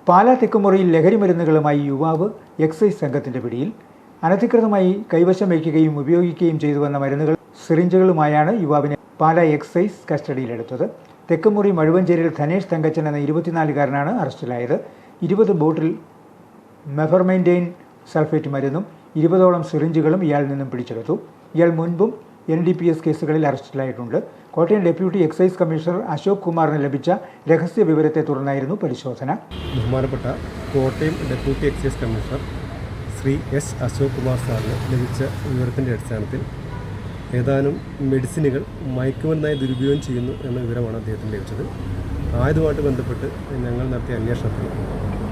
പാലാ തെക്കുമുറിയിൽ ലഹരി മരുന്നുകളുമായി യുവാവ് എക്സൈസ് സംഘത്തിന്റെ പിടിയിൽ. അനധികൃതമായി കൈവശം വയ്ക്കുകയും ഉപയോഗിക്കുകയും ചെയ്തുവന്ന മരുന്നുകൾ സിറിഞ്ചുകളുമായാണ് യുവാവിനെ പാലാ എക്സൈസ് കസ്റ്റഡിയിലെടുത്തത്. തെക്കുമുറി മഴുവഞ്ചേരിയിൽ ധനേഷ് തങ്കച്ചൻ എന്ന 24-കാരനാണ് അറസ്റ്റിലായത്. 20 ബോട്ടിൽ മെഫർമെൻറ്റൈൻ സൾഫേറ്റ് മരുന്നും 20ഓളം സിറിഞ്ചുകളും ഇയാളിൽ നിന്നും പിടിച്ചെടുത്തു. ഇയാൾ മുൻപും NDPS കേസുകളിൽ അറസ്റ്റിലായിട്ടുണ്ട്. Kottayam deputy excise commissioner Ashok കുമാറിന് ലഭിച്ച രഹസ്യ വിവരത്തെ തുടർന്നായിരുന്നു പരിശോധന. ബഹുമാനപ്പെട്ട Kottayam deputy excise commissioner Shri S. Ashok Kumar സാറിന് ലഭിച്ച വിവരത്തിൻ്റെ അടിസ്ഥാനത്തിൽ ഏതാനും മെഡിസിനുകൾ മയക്കുമരുന്നായി ദുരുപയോഗം ചെയ്യുന്നു എന്ന വിവരമാണ് അദ്ദേഹത്തിന് ലഭിച്ചത്. ആയതുമായിട്ട് ബന്ധപ്പെട്ട് ഞങ്ങൾ നടത്തിയ അന്വേഷണത്തിൽ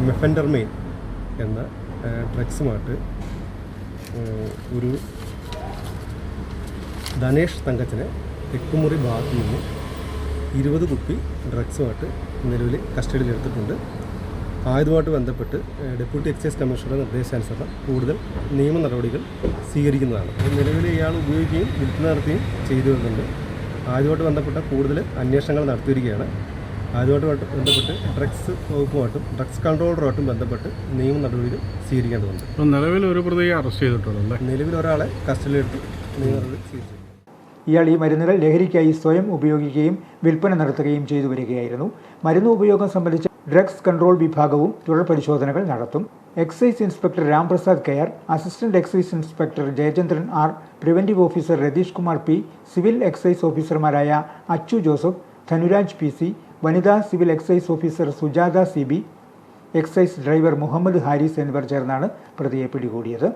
മെഫെൻഡർമെയിൻ എന്ന ഡ്രഗ്സുമായിട്ട് ഒരു ധനേഷ് തങ്കച്ചനെ തെക്കുമുറി ഭാഗത്തു നിന്ന് 20 കുപ്പി ഡ്രഗ്സുമായിട്ട് നിലവിൽ കസ്റ്റഡിയിലെടുത്തിട്ടുണ്ട്. ആയതുമായിട്ട് ബന്ധപ്പെട്ട് ഡെപ്യൂട്ടി എക്സൈസ് കമ്മീഷണറുടെ നിർദ്ദേശാനുസരണം കൂടുതൽ നിയമ നടപടികൾ സ്വീകരിക്കുന്നതാണ്. നിലവിൽ ഇയാൾ ഉപയോഗിക്കുകയും വിൽപ്പന നടത്തുകയും ചെയ്തു വരുന്നുണ്ട്. ആയതുമായിട്ട് ബന്ധപ്പെട്ട കൂടുതൽ അന്വേഷണങ്ങൾ നടത്തിയിരിക്കുകയാണ്. ആയതുമായിട്ട് ബന്ധപ്പെട്ട് ഡ്രഗ്സ് വകുപ്പുമായിട്ടും ഡ്രഗ്സ് കൺട്രോളറുമായിട്ടും ബന്ധപ്പെട്ട് നിയമ നടപടികൾ സ്വീകരിക്കേണ്ടതുണ്ട്. നിലവിൽ ഒരു പ്രതിയെ അറസ്റ്റ് ചെയ്തിട്ടുണ്ടല്ലേ? നിലവിൽ ഒരാളെ കസ്റ്റഡിയിലെടുത്ത് നിയമ നടപടി സ്വീകരിച്ചു. ഇയാൾ ഈ മരുന്നുകൾ ലഹരിക്കായി സ്വയം ഉപയോഗിക്കുകയും വിൽപ്പന നടത്തുകയും ചെയ്തു വരികയായിരുന്നു. മരുന്ന് ഉപയോഗം സംബന്ധിച്ച് ഡ്രഗ്സ് കൺട്രോൾ വിഭാഗവും തുടർ പരിശോധനകൾ നടത്തും. എക്സൈസ് ഇൻസ്പെക്ടർ രാംപ്രസാദ് കെയർ, assistant excise inspector Jayachandran R, preventive officer Ratheesh Kumar P, civil excise ഓഫീസർമാരായ അച്ചു ജോസഫ്, ധനുരാജ് PC, വനിതാ civil excise officer Sujatha CB, excise driver Muhammad Haris എന്നിവർ ചേർന്നാണ് പ്രതിയെ പിടികൂടിയത്.